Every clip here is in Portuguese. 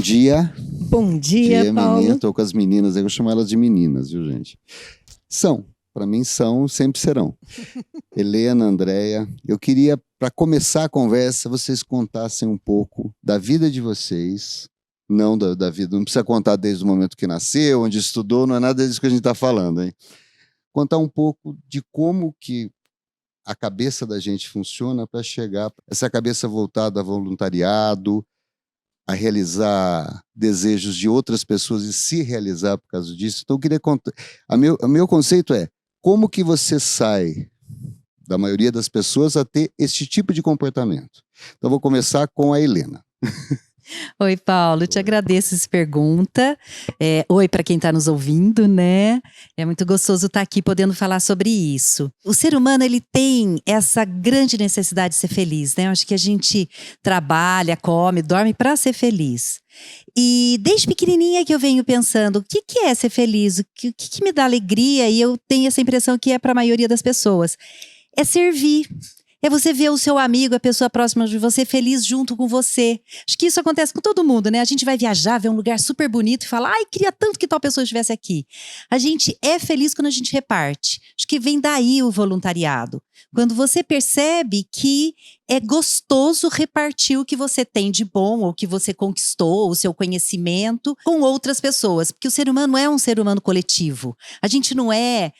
dia. Bom dia, Paulo. Menina, tô com as meninas, eu chamo elas de meninas, viu, gente? Para mim são, sempre serão. Helena, Andréia, eu queria, para começar a conversa, vocês contassem um pouco da vida de vocês, não da vida, não precisa contar desde o momento que nasceu, onde estudou, não é nada disso que a gente está falando, hein? Contar um pouco de como que a cabeça da gente funciona para chegar, essa cabeça voltada a voluntariado, a realizar desejos de outras pessoas e se realizar por causa disso. Então eu queria contar, o meu conceito é, como que você sai da maioria das pessoas a ter este tipo de comportamento? Então eu vou começar com a Helena. Oi, Paulo, te agradeço essa pergunta. Oi para quem está nos ouvindo, né? É muito gostoso estar aqui podendo falar sobre isso. O ser humano, ele tem essa grande necessidade de ser feliz, né? Eu acho que a gente trabalha, come, dorme para ser feliz. E desde pequenininha que eu venho pensando, o que é ser feliz? O que me dá alegria? E eu tenho essa impressão que é para a maioria das pessoas. É servir. É você ver o seu amigo, a pessoa próxima de você, feliz junto com você. Acho que isso acontece com todo mundo, né? A gente vai viajar, ver um lugar super bonito e fala, ai, queria tanto que tal pessoa estivesse aqui. A gente é feliz quando a gente reparte. Acho que vem daí o voluntariado. Quando você percebe que é gostoso repartir o que você tem de bom, ou que você conquistou, o seu conhecimento, com outras pessoas. Porque o ser humano é um ser humano coletivo. A gente não é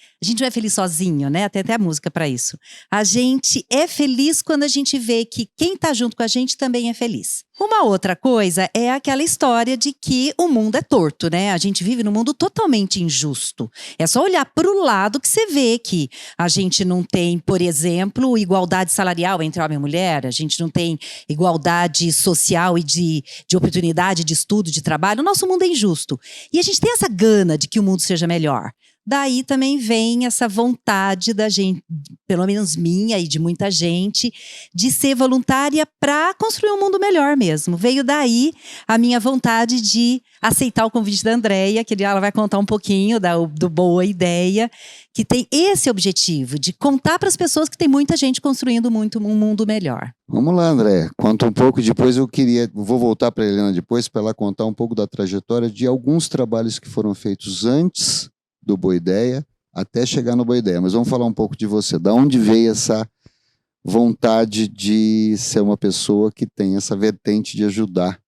feliz sozinho, né? Tem até a música para isso. A gente é feliz quando a gente vê que quem está junto com a gente também é feliz. Uma outra coisa é aquela história de que o mundo é torto, né? A gente vive num mundo totalmente injusto. É só olhar para o lado que você vê que a gente não tem, por exemplo, igualdade salarial entre homem e mulher, a gente não tem igualdade social e de oportunidade de estudo, de trabalho. O nosso mundo é injusto. E a gente tem essa gana de que o mundo seja melhor. Daí também vem essa vontade da gente, pelo menos minha e de muita gente, de ser voluntária para construir um mundo melhor mesmo. Veio daí a minha vontade de aceitar o convite da Andréia, que ela vai contar um pouquinho do Boa Ideia, que tem esse objetivo de contar para as pessoas que tem muita gente construindo um mundo melhor. Vamos lá, André. Conta um pouco, depois vou voltar para a Helena depois, para ela contar um pouco da trajetória de alguns trabalhos que foram feitos antes do Boa Ideia, até chegar no Boa Ideia. Mas vamos falar um pouco de você. Da onde veio essa vontade de ser uma pessoa que tem essa vertente de ajudar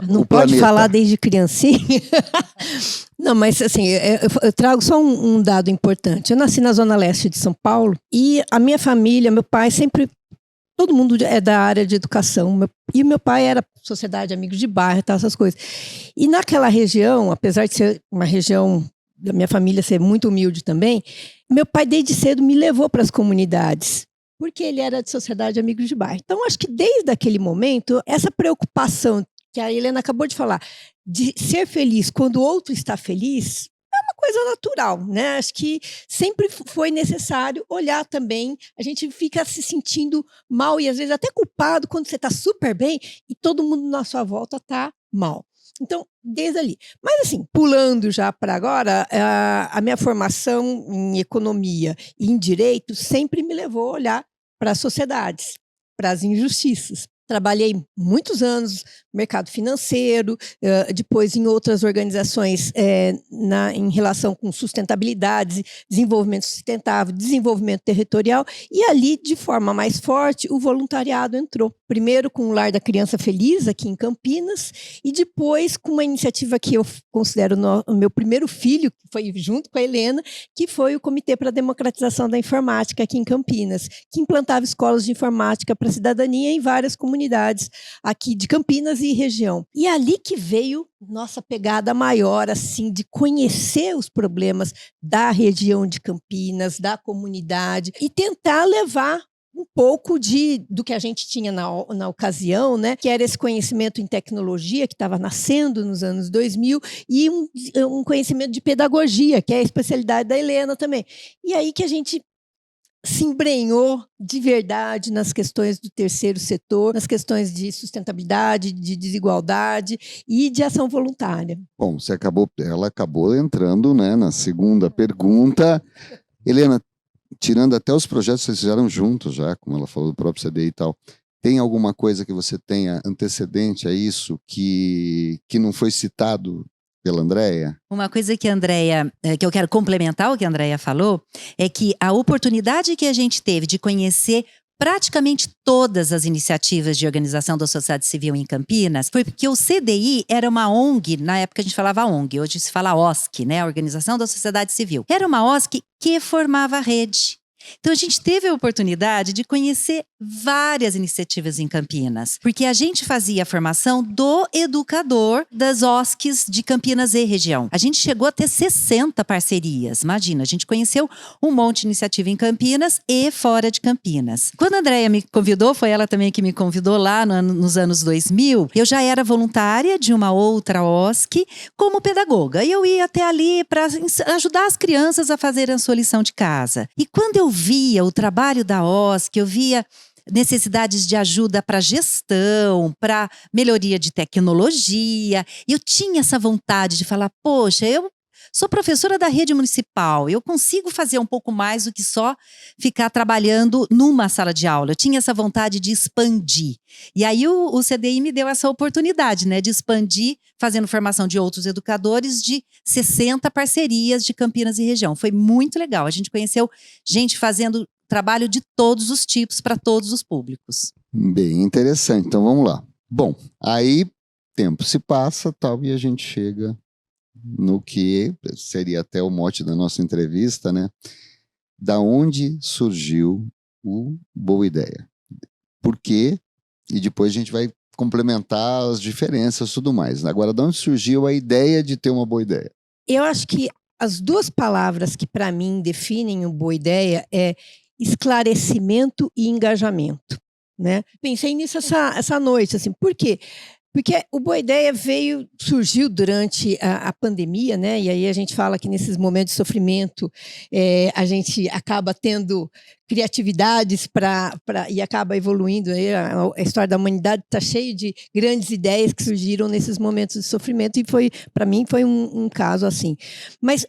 não o pode planeta? Falar desde criancinha? Não, mas assim, eu trago só um dado importante. Eu nasci na Zona Leste de São Paulo e a minha família, meu pai sempre... Todo mundo é da área de educação. E meu pai era sociedade, amigos de bairro, tal, essas coisas. E naquela região, apesar de ser uma região da minha família ser muito humilde também, meu pai desde cedo me levou para as comunidades, porque ele era de sociedade amigos de bairro. Então acho que desde aquele momento, essa preocupação que a Helena acabou de falar, de ser feliz quando o outro está feliz, é uma coisa natural, né? Acho que sempre foi necessário olhar também, a gente fica se sentindo mal e às vezes até culpado quando você está super bem e todo mundo na sua volta está mal. Então, desde ali. Mas assim, pulando já para agora, a minha formação em economia e em direito sempre me levou a olhar para as sociedades, para as injustiças. Trabalhei muitos anos no mercado financeiro, depois em outras organizações em relação com sustentabilidade, desenvolvimento sustentável, desenvolvimento territorial, e ali, de forma mais forte, o voluntariado entrou. Primeiro com o Lar da Criança Feliz, aqui em Campinas, e depois com uma iniciativa que eu considero o meu primeiro filho, que foi junto com a Helena, que foi o Comitê para a Democratização da Informática aqui em Campinas, que implantava escolas de informática para a cidadania em várias comunidades aqui de Campinas e região. E ali que veio nossa pegada maior, assim, de conhecer os problemas da região de Campinas, da comunidade, e tentar levar um pouco do que a gente tinha na ocasião, né, que era esse conhecimento em tecnologia que estava nascendo nos anos 2000 e um conhecimento de pedagogia, que é a especialidade da Helena também. E aí que a gente se embrenhou de verdade nas questões do terceiro setor, nas questões de sustentabilidade, de desigualdade e de ação voluntária. Bom, ela acabou entrando, né, na segunda pergunta. Helena, tirando até os projetos que vocês fizeram juntos já, como ela falou do próprio CDI e tal, Tem alguma coisa que você tenha antecedente a isso que não foi citado pela Andréia? Uma coisa que a Andréia, que eu quero complementar o que a Andréia falou, é que a oportunidade que a gente teve de conhecer praticamente todas as iniciativas de organização da sociedade civil em Campinas foi porque o CDI era uma ONG, na época a gente falava ONG, hoje se fala OSC, né, Organização da Sociedade Civil. Era uma OSC que formava a rede. Então a gente teve a oportunidade de conhecer várias iniciativas em Campinas, porque a gente fazia a formação do educador das OSCs de Campinas e região. A gente chegou a ter 60 parcerias, imagina, a gente conheceu um monte de iniciativa em Campinas e fora de Campinas. Quando a Andréia me convidou, foi ela também que me convidou lá nos anos 2000, eu já era voluntária de uma outra OSC como pedagoga, e eu ia até ali para ajudar as crianças a fazerem a sua lição de casa. E quando eu via o trabalho da OSC, eu via necessidades de ajuda para gestão, para melhoria de tecnologia. Eu tinha essa vontade de falar, poxa, eu sou professora da rede municipal, eu consigo fazer um pouco mais do que só ficar trabalhando numa sala de aula. Eu tinha essa vontade de expandir. E aí o CDI me deu essa oportunidade, né, de expandir, fazendo formação de outros educadores de 60 parcerias de Campinas e região. Foi muito legal. A gente conheceu gente fazendo trabalho de todos os tipos para todos os públicos. Bem interessante. Então vamos lá. Bom, aí tempo se passa, tal, e a gente chega no que seria até o mote da nossa entrevista, né? Da onde surgiu o Boa Ideia? Por quê? E depois a gente vai complementar as diferenças e tudo mais. Agora, de onde surgiu a ideia de ter uma boa ideia? Eu acho que as duas palavras que para mim definem o Boa Ideia é esclarecimento e engajamento, né? Pensei nisso essa noite, assim, por quê? Porque o Boa Ideia surgiu durante a pandemia, né? E aí a gente fala que nesses momentos de sofrimento a gente acaba tendo criatividades e acaba evoluindo. Aí a história da humanidade está cheia de grandes ideias que surgiram nesses momentos de sofrimento, e para mim foi um caso assim. Mas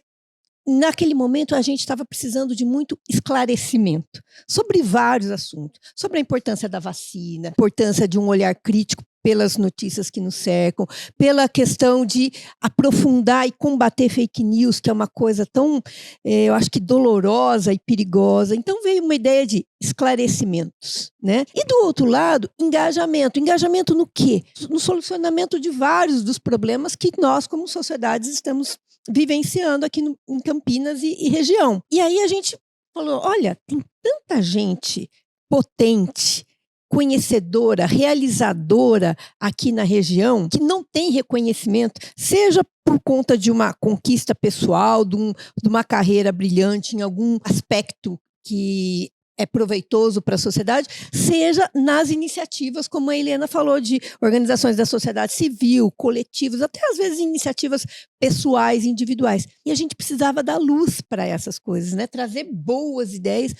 naquele momento a gente estava precisando de muito esclarecimento sobre vários assuntos, sobre a importância da vacina, a importância de um olhar crítico pelas notícias que nos cercam, pela questão de aprofundar e combater fake news, que é uma coisa tão, eu acho que dolorosa e perigosa. Então veio uma ideia de esclarecimentos, né? E do outro lado, engajamento. Engajamento no quê? No solucionamento de vários dos problemas que nós, como sociedades, estamos vivenciando aqui em Campinas e região. E aí a gente falou, olha, tem tanta gente potente, conhecedora, realizadora aqui na região, que não tem reconhecimento, seja por conta de uma conquista pessoal, de uma carreira brilhante em algum aspecto que é proveitoso para a sociedade, seja nas iniciativas, como a Helena falou, de organizações da sociedade civil, coletivos, até às vezes iniciativas pessoais, individuais. E a gente precisava dar luz para essas coisas, né? Trazer boas ideias.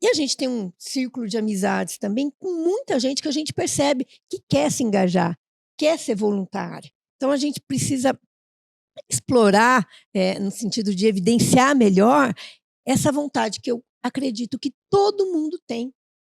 E a gente tem um círculo de amizades também com muita gente que a gente percebe que quer se engajar, quer ser voluntário. Então a gente precisa explorar, no sentido de evidenciar melhor, essa vontade que eu acredito que todo mundo tem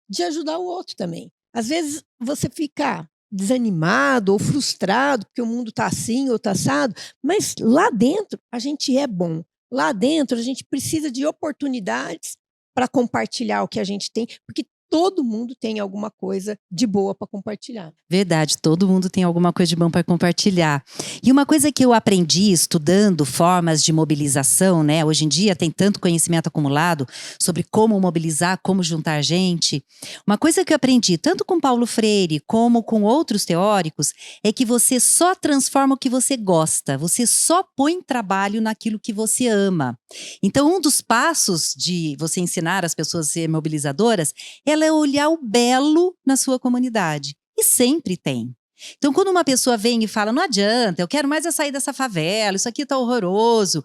de ajudar o outro também. Às vezes você fica desanimado ou frustrado porque o mundo está assim ou está assado, mas lá dentro a gente é bom. Lá dentro a gente precisa de oportunidades para compartilhar o que a gente tem, porque todo mundo tem alguma coisa de boa para compartilhar. Verdade, todo mundo tem alguma coisa de bom para compartilhar. E uma coisa que eu aprendi estudando formas de mobilização, né? Hoje em dia tem tanto conhecimento acumulado sobre como mobilizar, como juntar gente. Uma coisa que eu aprendi, tanto com Paulo Freire como com outros teóricos, é que você só transforma o que você gosta, você só põe trabalho naquilo que você ama. Então, um dos passos de você ensinar as pessoas a serem mobilizadoras é olhar o belo na sua comunidade. E sempre tem. Então, quando uma pessoa vem e fala, não adianta, eu quero mais é sair dessa favela, isso aqui está horroroso.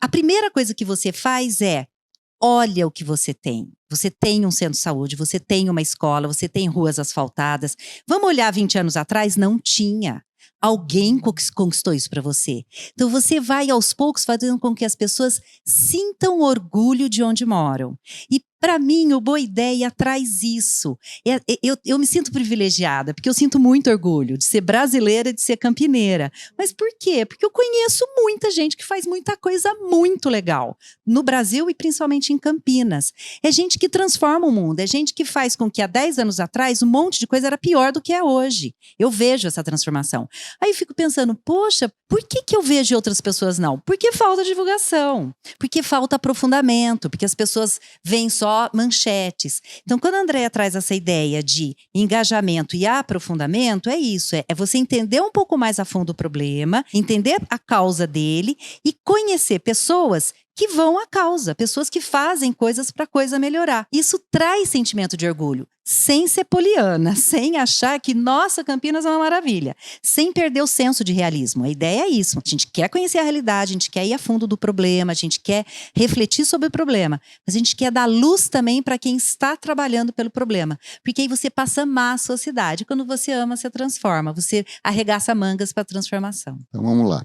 A primeira coisa que você faz é, olha o que você tem. Você tem um centro de saúde, você tem uma escola, você tem ruas asfaltadas. Vamos olhar 20 anos atrás? Não tinha. Alguém conquistou isso para você. Então você vai aos poucos fazendo com que as pessoas sintam orgulho de onde moram. E Para mim, o Boa Ideia traz isso. Eu me sinto privilegiada, porque eu sinto muito orgulho de ser brasileira e de ser campineira. Mas por quê? Porque eu conheço muita gente que faz muita coisa muito legal no Brasil e principalmente em Campinas. É gente que transforma o mundo, é gente que faz com que há 10 anos atrás um monte de coisa era pior do que é hoje. Eu vejo essa transformação. Aí eu fico pensando, poxa, por que eu vejo e outras pessoas não? Porque falta divulgação, porque falta aprofundamento, porque as pessoas veem só manchetes. Então, quando a Andréia traz essa ideia de engajamento e aprofundamento, é isso, é você entender um pouco mais a fundo o problema, entender a causa dele e conhecer pessoas que vão à causa, pessoas que fazem coisas para a coisa melhorar. Isso traz sentimento de orgulho, sem ser poliana, sem achar que, nossa, Campinas é uma maravilha, sem perder o senso de realismo. A ideia é isso, a gente quer conhecer a realidade, a gente quer ir a fundo do problema, a gente quer refletir sobre o problema, mas a gente quer dar luz também para quem está trabalhando pelo problema, porque aí você passa a amar a sua cidade. Quando você ama, você transforma, você arregaça mangas para a transformação. Então vamos lá,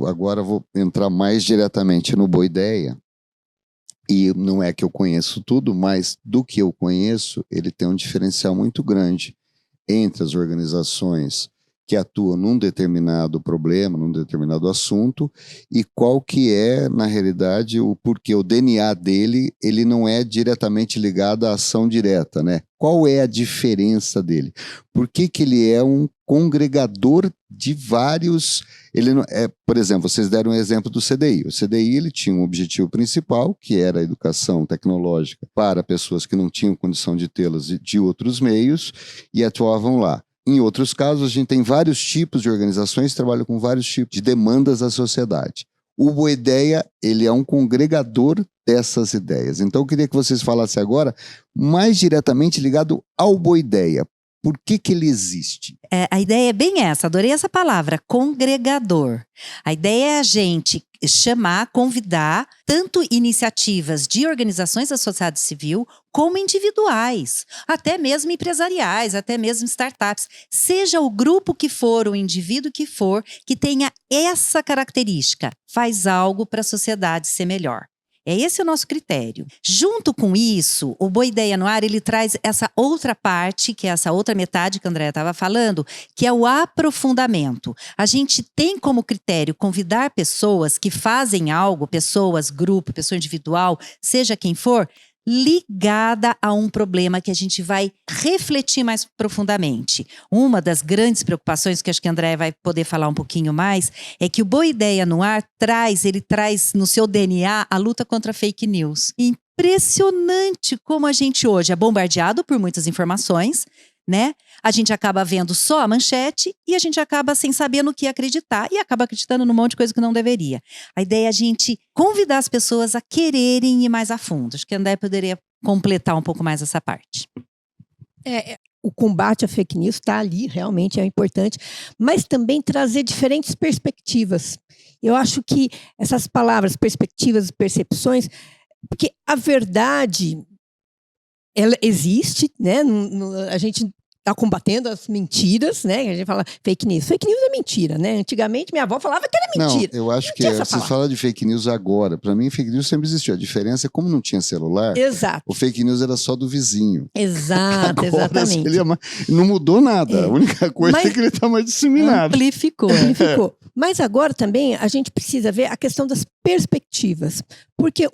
agora vou entrar mais diretamente no Boa Ideia. E não é que eu conheço tudo, mas do que eu conheço, ele tem um diferencial muito grande entre as organizações que atuam num determinado problema, num determinado assunto, e qual que é, na realidade, o porquê. O DNA dele, ele não é diretamente ligado à ação direta, né? Qual é a diferença dele? Por que que ele é um congregador de vários... Ele não, por exemplo, vocês deram um exemplo do CDI. O CDI ele tinha um objetivo principal, que era a educação tecnológica para pessoas que não tinham condição de tê-las de outros meios e atuavam lá. Em outros casos, a gente tem vários tipos de organizações que trabalham com vários tipos de demandas da sociedade. O Boa Ideia, ele é um congregador dessas ideias. Então, eu queria que vocês falassem agora mais diretamente ligado ao Boa Ideia. Por que que ele existe? A ideia é bem essa, adorei essa palavra, congregador. A ideia é a gente chamar, convidar, tanto iniciativas de organizações da sociedade civil, como individuais, até mesmo empresariais, até mesmo startups. Seja o grupo que for, o indivíduo que for, que tenha essa característica, faz algo para a sociedade ser melhor. É esse o nosso critério. Junto com isso, o Boa Ideia no Ar, ele traz essa outra parte, que é essa outra metade que a Andréia estava falando, que é o aprofundamento. A gente tem como critério convidar pessoas que fazem algo, pessoas, grupo, pessoa individual, seja quem for, ligada a um problema que a gente vai refletir mais profundamente. Uma das grandes preocupações, que acho que a Andréia vai poder falar um pouquinho mais, é que o Boa Ideia no Ar ele traz no seu DNA a luta contra fake news. Impressionante como a gente hoje é bombardeado por muitas informações, né? A gente acaba vendo só a manchete e a gente acaba sem saber no que acreditar e acaba acreditando num monte de coisa que não deveria. A ideia é a gente convidar as pessoas a quererem ir mais a fundo. Acho que a Andréia poderia completar um pouco mais essa parte. O combate à fake news está ali, realmente é importante, mas também trazer diferentes perspectivas. Eu acho que essas palavras, perspectivas e percepções, porque a verdade... ela existe, né? A gente está combatendo as mentiras, né? A gente fala fake news. Fake news é mentira, né? Antigamente minha avó falava que era mentira. Não, eu acho que vocês falam de fake news agora. Para mim, fake news sempre existiu. A diferença é como não tinha celular. Exato. O fake news era só do vizinho. Exato, agora, exatamente. Não mudou nada. A única coisa é que ele está mais disseminado. Amplificou. Mas agora também a gente precisa ver a questão das perspectivas. Porque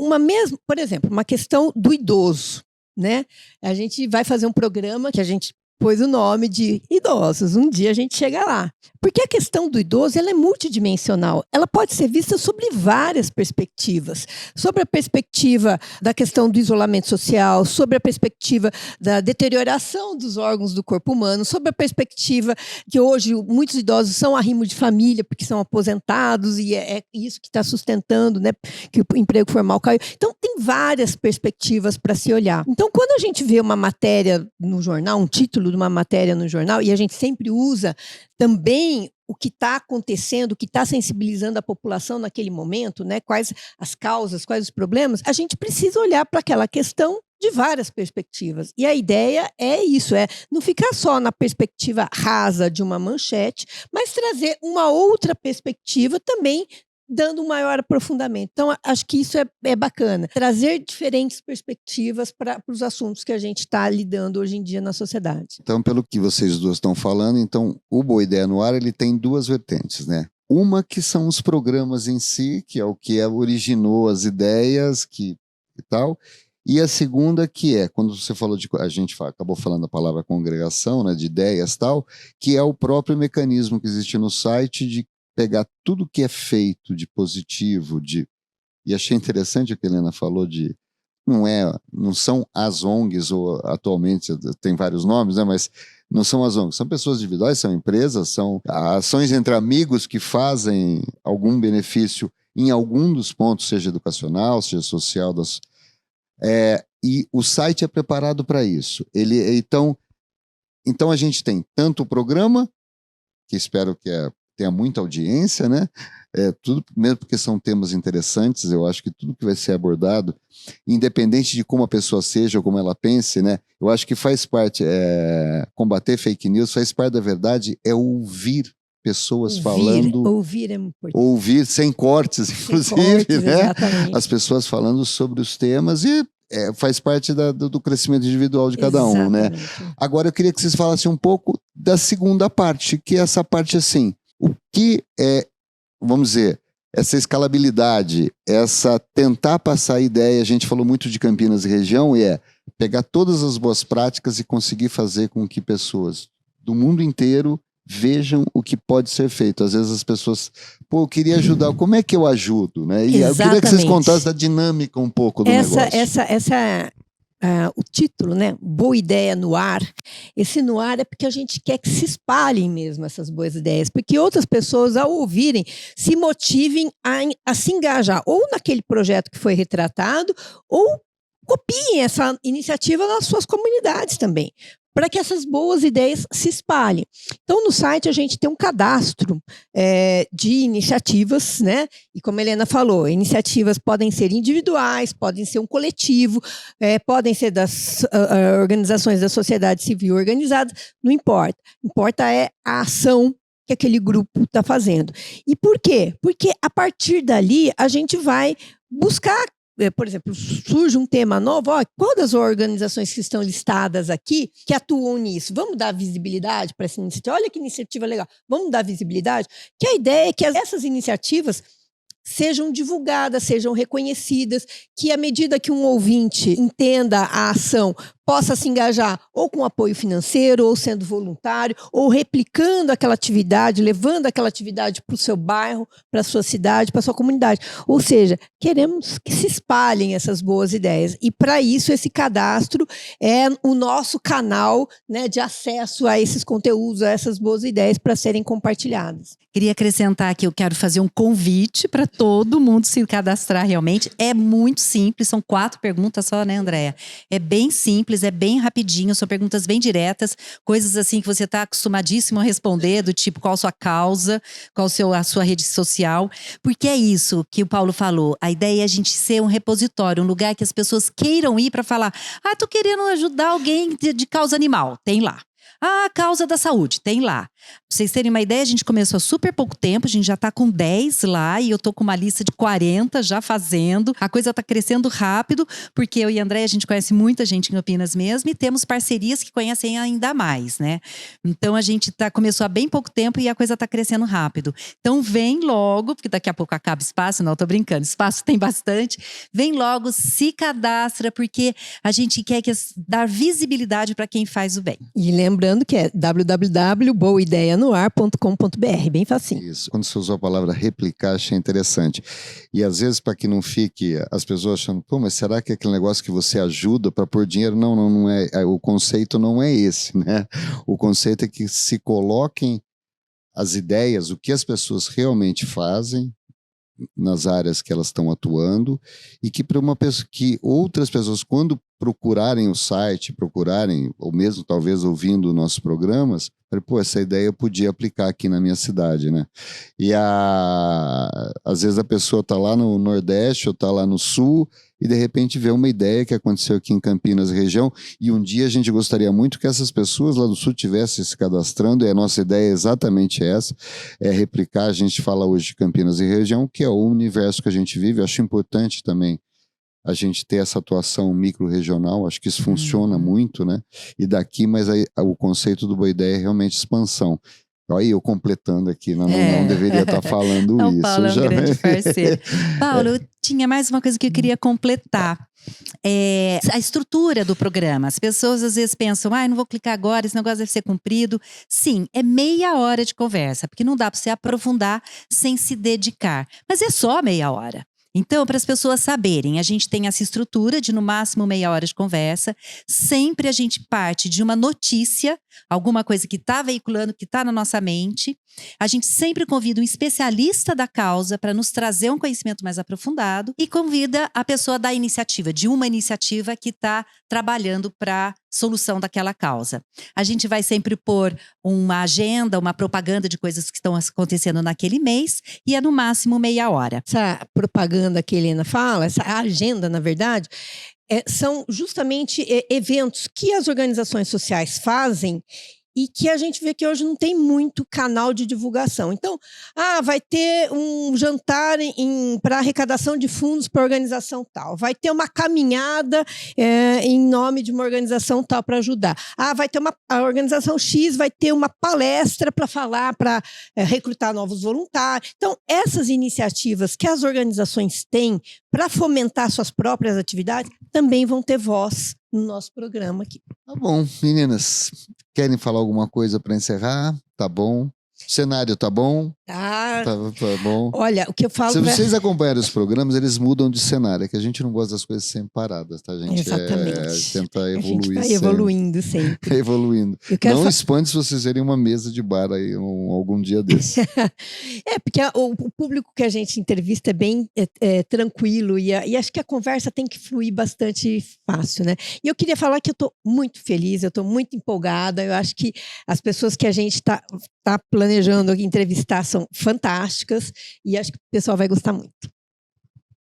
por exemplo, uma questão do idoso. Né? A gente vai fazer um programa que a gente pôs o nome de idosos. Um dia a gente chega lá. Porque a questão do idoso ela é multidimensional. Ela pode ser vista sobre várias perspectivas. Sobre a perspectiva da questão do isolamento social, sobre a perspectiva da deterioração dos órgãos do corpo humano, sobre a perspectiva que hoje muitos idosos são arrimo de família porque são aposentados e é isso que está sustentando, né, que o emprego formal caiu. Então, tem várias perspectivas para se olhar. Então, quando a gente vê uma matéria no jornal, um título de uma matéria no jornal, e a gente sempre usa também o que está acontecendo, o que está sensibilizando a população naquele momento, né? Quais as causas, quais os problemas, a gente precisa olhar para aquela questão de várias perspectivas. E a ideia é isso, não ficar só na perspectiva rasa de uma manchete, mas trazer uma outra perspectiva também dando um maior aprofundamento. Então, acho que isso é bacana. Trazer diferentes perspectivas para os assuntos que a gente está lidando hoje em dia na sociedade. Então, pelo que vocês duas estão falando, então, o Boa Ideia no Ar, ele tem duas vertentes, né? Uma que são os programas em si, que é o que originou as ideias e tal. E a segunda que é, quando você falou a gente acabou falando a palavra congregação, né, de ideias e tal, que é o próprio mecanismo que existe no site de pegar tudo que é feito de positivo, e achei interessante o que a Helena falou não são as ONGs, ou atualmente tem vários nomes, né, mas não são as ONGs, são pessoas individuais, são empresas, são ações entre amigos que fazem algum benefício em algum dos pontos, seja educacional, seja social, e o site é preparado para isso. Então a gente tem tanto o programa, que espero que tenha muita audiência, né? Tudo, mesmo porque são temas interessantes, eu acho que tudo que vai ser abordado, independente de como a pessoa seja ou como ela pense, né? Eu acho que faz parte, combater fake news, faz parte da verdade, é ouvir pessoas falando. Ouvir é importante. Ouvir sem cortes, inclusive, né? Exatamente. As pessoas falando sobre os temas e faz parte do crescimento individual de cada um, né? Agora eu queria que vocês falassem um pouco da segunda parte, que é essa parte assim, o que é, vamos dizer, essa escalabilidade, essa tentar passar a ideia, a gente falou muito de Campinas e região, e pegar todas as boas práticas e conseguir fazer com que pessoas do mundo inteiro vejam o que pode ser feito. Às vezes as pessoas, eu queria ajudar, como é que eu ajudo? Né? E eu queria que vocês contassem da dinâmica um pouco do negócio. O título, né? Boa Ideia no Ar. Esse no ar é porque a gente quer que se espalhem mesmo essas boas ideias, porque outras pessoas, ao ouvirem, se motivem a se engajar, ou naquele projeto que foi retratado, ou copiem essa iniciativa nas suas comunidades também, para que essas boas ideias se espalhem. Então, no site, a gente tem um cadastro de iniciativas, né? E como a Helena falou, iniciativas podem ser individuais, podem ser um coletivo, podem ser das organizações da sociedade civil organizadas, não importa. Importa a ação que aquele grupo está fazendo. E por quê? Porque a partir dali, a gente vai buscar. Por exemplo, surge um tema novo, qual das organizações que estão listadas aqui que atuam nisso? Vamos dar visibilidade para essa iniciativa? Olha que iniciativa legal, vamos dar visibilidade? Que a ideia é que essas iniciativas sejam divulgadas, sejam reconhecidas, que à medida que um ouvinte entenda a ação, possa se engajar ou com apoio financeiro, ou sendo voluntário, ou replicando aquela atividade, levando aquela atividade para o seu bairro, para a sua cidade, para a sua comunidade. Ou seja, queremos que se espalhem essas boas ideias. E para isso, esse cadastro é o nosso canal, né, de acesso a esses conteúdos, a essas boas ideias para serem compartilhadas. Queria acrescentar que eu quero fazer um convite para todo mundo se cadastrar realmente. É muito simples, são 4 perguntas só, né, Andréia? É bem simples, é bem rapidinho, são perguntas bem diretas, coisas assim que você está acostumadíssimo a responder, do tipo qual a sua causa, qual a sua rede social, porque é isso que o Paulo falou, a ideia é a gente ser um repositório, um lugar que as pessoas queiram ir para falar, tô querendo ajudar alguém de causa animal, tem lá. A causa da saúde, tem lá. Pra vocês terem uma ideia, a gente começou há super pouco tempo, a gente já tá com 10 lá e eu tô com uma lista de 40 já fazendo. A coisa tá crescendo rápido, porque eu e a Andréia, a gente conhece muita gente em Campinas mesmo e temos parcerias que conhecem ainda mais, né? Então a gente começou há bem pouco tempo e a coisa tá crescendo rápido. Então vem logo, porque daqui a pouco acaba espaço, não, tô brincando, espaço tem bastante. Vem logo, se cadastra, porque a gente quer dar visibilidade para quem faz o bem. E lembrando que é www.boaideianoar.com.br, bem facinho. Isso. Quando você usou a palavra replicar, achei interessante. E às vezes, para que não fique as pessoas achando, mas será que é aquele negócio que você ajuda para pôr dinheiro? Não é. O conceito não é esse, né? O conceito é que se coloquem as ideias, o que as pessoas realmente fazem nas áreas que elas estão atuando e que para uma pessoa, que outras pessoas, quando procurarem o site, ou mesmo talvez ouvindo nossos programas, falei, pô, essa ideia eu podia aplicar aqui na minha cidade, né? E às vezes a pessoa está lá no Nordeste ou está lá no Sul e de repente vê uma ideia que aconteceu aqui em Campinas região e um dia a gente gostaria muito que essas pessoas lá do Sul tivessem se cadastrando e a nossa ideia é exatamente essa, é replicar, a gente fala hoje de Campinas e região, que é o universo que a gente vive. Eu acho importante também a gente ter essa atuação micro-regional, acho que isso funciona muito, né? E daqui, mas aí, o conceito do Boa Ideia é realmente expansão. Aí eu completando aqui, não deveria estar falando Não, isso. Paulo é um grande parceiro. Paulo, eu tinha mais uma coisa que eu queria completar. A estrutura do programa. As pessoas às vezes pensam, não vou clicar agora, esse negócio deve ser cumprido. Sim, é meia hora de conversa, porque não dá para você aprofundar sem se dedicar. Mas é só meia hora. Então, para as pessoas saberem, a gente tem essa estrutura de no máximo meia hora de conversa. Sempre a gente parte de uma notícia, alguma coisa que está veiculando, que está na nossa mente. A gente sempre convida um especialista da causa para nos trazer um conhecimento mais aprofundado e convida a pessoa da iniciativa, de uma iniciativa que está trabalhando para a solução daquela causa. A gente vai sempre pôr uma agenda, uma propaganda de coisas que estão acontecendo naquele mês e é no máximo meia hora. Essa propaganda que a Helena fala, essa agenda, na verdade, são justamente eventos que as organizações sociais fazem e que a gente vê que hoje não tem muito canal de divulgação. Então, vai ter um jantar para arrecadação de fundos para organização tal. Vai ter uma caminhada em nome de uma organização tal para ajudar. Vai ter a organização X vai ter uma palestra para falar, para recrutar novos voluntários. Então, essas iniciativas que as organizações têm para fomentar suas próprias atividades também vão ter voz no nosso programa aqui. Tá bom, meninas, querem falar alguma coisa para encerrar? Tá bom. O cenário tá bom? Tá bom. Olha, o que eu falo... Se vocês acompanharem os programas, eles mudam de cenário, é que a gente não gosta das coisas sempre paradas, tá, gente? Exatamente. Tenta evoluir. A gente vai evoluindo sempre. Evoluindo. Não espante se vocês verem uma mesa de bar aí algum dia desse. Porque o público que a gente entrevista é bem tranquilo e acho que a conversa tem que fluir bastante fácil, né? E eu queria falar que eu tô muito feliz, eu tô muito empolgada, eu acho que as pessoas que a gente tá planejando entrevistar são fantásticas e acho que o pessoal vai gostar muito.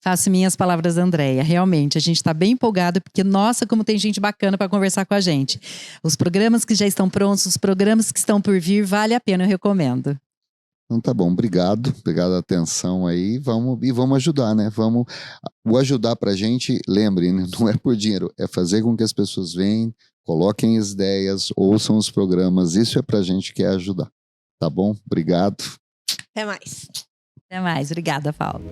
Faço minhas palavras da Andréia. Realmente, a gente está bem empolgado porque, nossa, como tem gente bacana para conversar com a gente. Os programas que já estão prontos, os programas que estão por vir, vale a pena, eu recomendo. Então tá bom, obrigado pela atenção aí, vamos ajudar, né? O ajudar pra gente, lembre, né? Não é por dinheiro, é fazer com que as pessoas venham, coloquem as ideias, ouçam os programas, isso é pra gente que é ajudar. Tá bom? Obrigado. Até mais. Até mais. Obrigada, Paulo.